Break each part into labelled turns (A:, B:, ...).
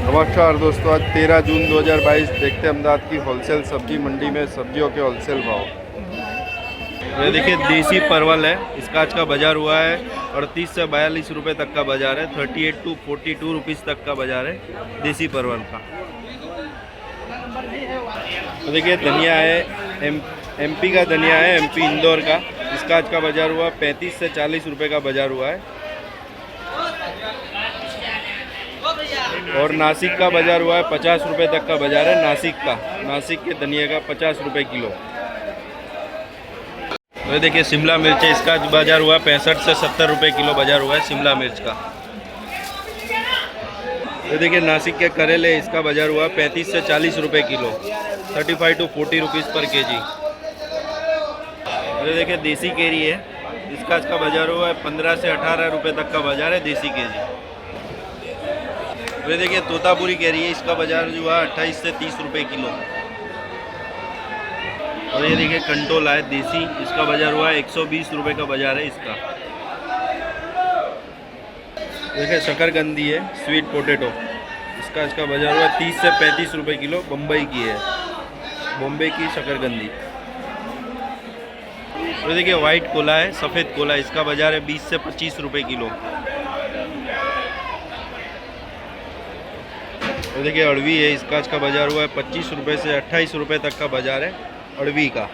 A: नमस्कार दोस्तों, आज 13 जून 2022 देखते हैं अहमदाबाद की होलसेल सब्जी मंडी में सब्जियों के होलसेल भाव। ये देखिए देसी परवल है, इसका आज का बाजार हुआ है 38 से 42 रुपये तक का बाजार है। 38 टू 42 रुपीज़ तक का बाजार है देसी परवल का। तो देखिए धनिया है, एमपी का धनिया है, एमपी इंदौर का। इसका आज का बाजार हुआ 35 से 40 रुपये का बाजार हुआ है। और नासिक का बाजार हुआ है 50 रुपये तक का बाजार है। नासिक के धनिया का 50 रुपये किलो। तो देखिए शिमला मिर्च है, इसका बाजार हुआ 65 से 70 रुपये किलो बाजार हुआ है शिमला मिर्च का। तो देखिए नासिक के करेले, इसका बाजार हुआ 35 से 40 रुपये किलो, 35 टू 40 रुपीज़ पर केजी। तो देखिए देसी केरी है, इसका आज का बाजार हुआ है 15 से 18 रुपये तक का बाजार है देसी केजी। ये देखिए तोतापुरी कैरी है, इसका बाजार जो है 28 से 30 रुपये किलो। और ये देखिए कंटोला है देसी, इसका बाजार हुआ है 120 रुपये का बाजार है इसका। देखिए शकरकंदी है, स्वीट पोटैटो, इसका बाजार हुआ 30 से 35 रुपये किलो। बम्बई की है, बॉम्बे की शकरकंदी। तो देखिए वाइट कोला है, सफ़ेद कोला, इसका बाजार है 20 से 25 रुपये किलो। तो देखिए अड़वी है, इसका आज का बाजार हुआ है 25 रुपये से 28 रुपये तक का बाजार है अड़वी का।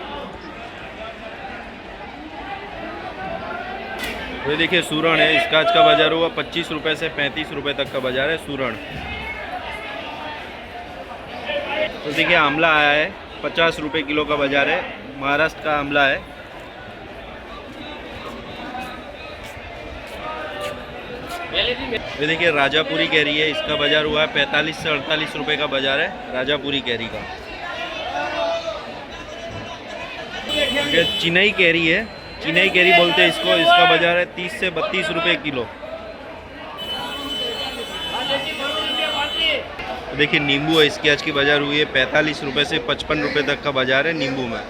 A: तो देखिए सूरण है, इसका आज का बाजार हुआ 25 रुपये से 35 रुपये तक का बाजार है सूरण। तो देखिए आंवला आया है, 50 रुपये किलो का बाजार है, महाराष्ट्र का आंवला है। ये देखिए राजापुरी कैरी है, इसका बाजार हुआ है 45 से 48 रुपये का बाजार है राजापुरी कैरी का। ये चिनई कैरी है, चिनई कैरी बोलते हैं इसको, इसका बाजार है 30 से 32 रुपये किलो। देखिए नींबू है, इसकी आज की बाजार हुई है 45 रुपये से 55 रुपये तक का बाजार है नींबू में।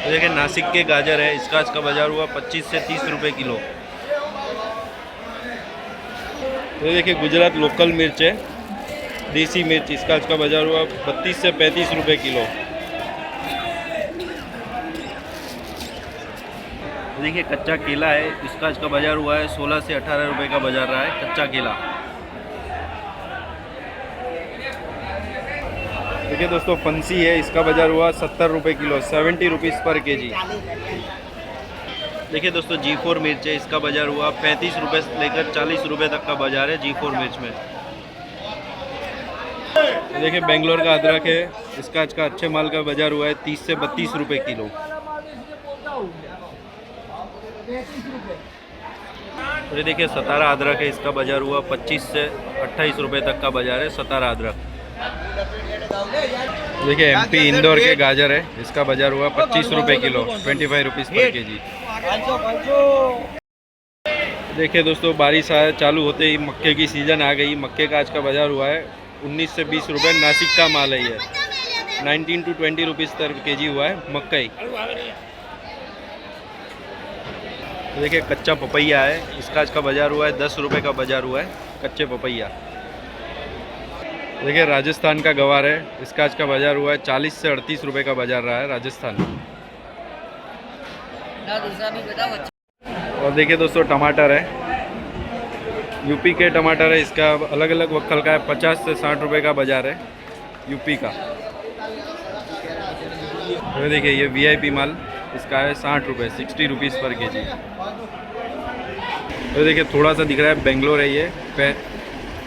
A: देखिए नासिक के गाजर है, इसका आज का बाजार हुआ 25 से 30 रुपये किलो। तो देखिए गुजरात लोकल मिर्च है, देसी मिर्च, इसका आज का बाजार हुआ 32 से 35 रुपये किलो। देखिए कच्चा केला है, इसका आज का बाजार हुआ है 16 से 18 रुपये का बाजार रहा है कच्चा केला। देखिए दोस्तों फंसी है, इसका बाजार हुआ 70 रुपये किलो, 70 रुपीज़ पर केजी। देखिए दोस्तों G4 मिर्च है, इसका बाजार हुआ 35 रुपये से लेकर 40 रुपये तक का बाजार है G4 मिर्च में। देखिए बेंगलोर का अदरक है, इसका आज का अच्छे माल का बाजार हुआ है 30 से 32 रुपये किलो। तो ये देखिए सतारा अदरक है, इसका बाजार हुआ 25 से 28 रुपये तक का बाजार है सतारा अदरक। देखिए एमपी इंदौर के गाजर है, इसका बाजार हुआ 25 रुपये किलो, 25 रुपीज़ पर केजी। देखिए दोस्तों बारिश चालू होते ही मक्के की सीज़न आ गई। मक्के का आज का बाजार हुआ है 19 से 20 रुपये, नासिक का माल है ये। 19 टू 20 रुपीज़ पर केजी हुआ है मकई। देखिए कच्चा पपैया है, इसका आज का बाजार हुआ है 10 रुपये का बाजार हुआ है कच्चे पपैया। देखिए राजस्थान का गवार है, इसका आज का बाजार हुआ है 40 से 38 रुपये का बाजार रहा है राजस्थान। और देखिए दोस्तों टमाटर है, यूपी के टमाटर है, इसका अलग अलग वक्कल का है 50 से 60 रुपये का बाजार है यूपी का। तो देखिए ये वीआईपी माल, इसका है 60 रुपये, 60 रुपीज़ पर केजी। तो देखिए थोड़ा सा दिख रहा है बेंगलोर है ये,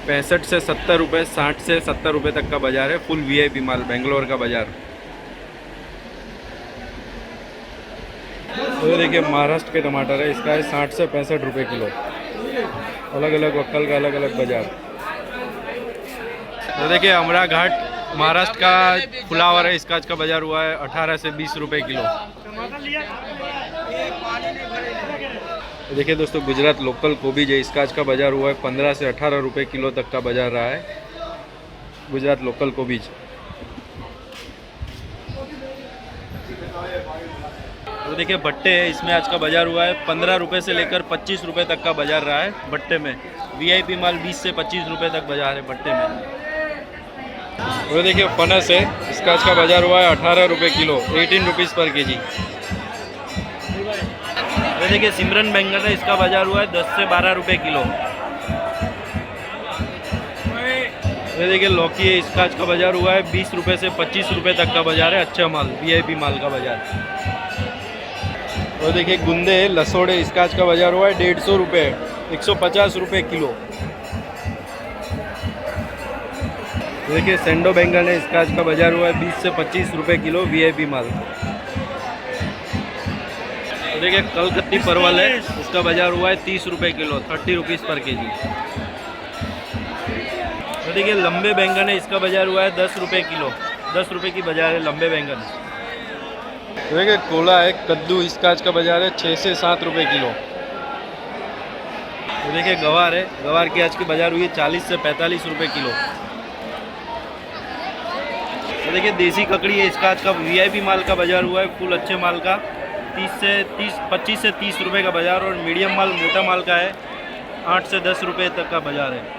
A: 65 से 70 रुपये, 60 से 70 रुपये तक का बाजार है फुल वीआईपी माल बेंगलोर का बाजार। तो देखिए महाराष्ट्र के टमाटर है, इसका है 60 से 65 रुपये किलो, अलग अलग वक्कल का अलग अलग बाजार। तो देखिए अमरा घाट महाराष्ट्र का फ्लावर है, इसका आज का बाजार हुआ है 18 से 20 रुपये किलो। देखिए दोस्तों गुजरात लोकल कोबीज है, इसका आज का बाजार हुआ है 15 से 18 रुपये किलो तक का बाजार रहा है गुजरात लोकल कोबीज। और देखिए भट्टे है, इसमें आज का बाजार हुआ है 15 रुपये से लेकर 25 रुपये तक का बाजार रहा है भट्टे में। वीआईपी माल 20 से 25 रुपये तक बाजार है भट्टे में। और देखिए फनस है, इसका आज का बाजार हुआ है 18 रुपये किलो, 18 रुपीज़ पर केजी। और देखिए सिमरन बैंगन है, इसका बाजार हुआ है 10 से 12 रुपये किलो। ये देखिए लौकी है, इसका आज का बाजार हुआ है 20 रुपये से 25 रुपये तक का बाजार है। अच्छा माल, वीआईपी माल का बाजार। और देखिए गुंदे है, लसोड़ है, इसका आज का बाजार हुआ है 150 रुपये, 150 रुपये किलो। देखिए सेंडो बैंगन है, इसका आज का बाजार हुआ है 20 से 25 रुपये किलो, वीआईपी माल। तो देखिए कलकत्ती परवल है, इसका बाजार हुआ है 30 रुपये किलो, 30 रुपीज़ पर केजी। तो देखिए लंबे बैंगन है, इसका बाजार हुआ है 10 रुपये किलो, 10 रुपये की बाजार है लंबे बैंगन। तो देखिए कोला है, कद्दू, इसका आज का बाजार है 6 से 7 रुपये किलो। तो देखिए गवार है, गवार की आज की बाजार हुई है 40 से 45 रुपये किलो। तो देखिए देसी ककड़ी है, इसका आज का वीआईपी माल का बाजार हुआ है फुल अच्छे माल का 25 से 30 रुपये का बाजार। और मीडियम माल मोटा माल का है 8 से 10 रुपये तक का बाजार है।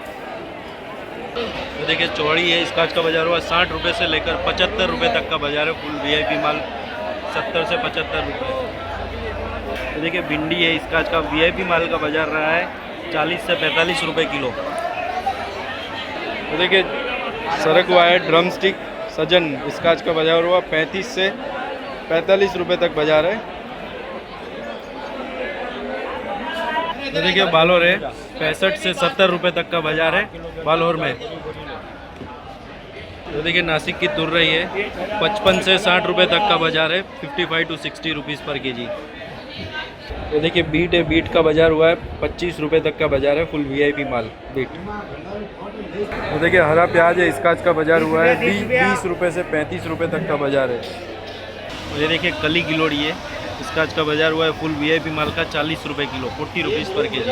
A: तो देखिए चौड़ी है, इसका आज का बाजार हुआ 60 रुपये से लेकर 75 रुपये तक का बाजार है। फुल वीआईपी माल 70 से 75 रुपये। तो देखिए भिंडी है, इसका आज का वीआईपी माल का बाजार रहा है 40 से 45 रुपये किलो। तो देखिए सरक हुआ है ड्रम स्टिक सजन, इसका आज का बाजार हुआ 35 से 45 रुपये तक बाजार है। तो देखिए बालोर है, 65 से 70 रुपये तक का बाजार है बालोर में। तो देखिए नासिक की तुर रही है, 55 से 60 रुपये तक का बाजार है, 55 to 60 रुपीज़ पर केजी। तो देखिए बीट है, बीट का बाजार हुआ है 25 रुपये तक का बाजार है, फुल वीआईपी माल बीट। तो देखिए हरा प्याज है, इसका आज का बाजार हुआ है 20 रुपये से 35 रुपये तक का बाजार है। ये देखिए कली गिलोड़ी है, इसका आज का बाजार हुआ है फुल वीआईपी माल का 40 रुपये किलो, 40 रुपीज़ पर केजी।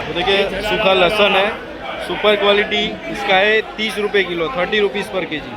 A: तो देखिए सूखा लहसुन है, सुपर क्वालिटी, इसका है 30 रुपये किलो, 30 रुपीज़ पर केजी।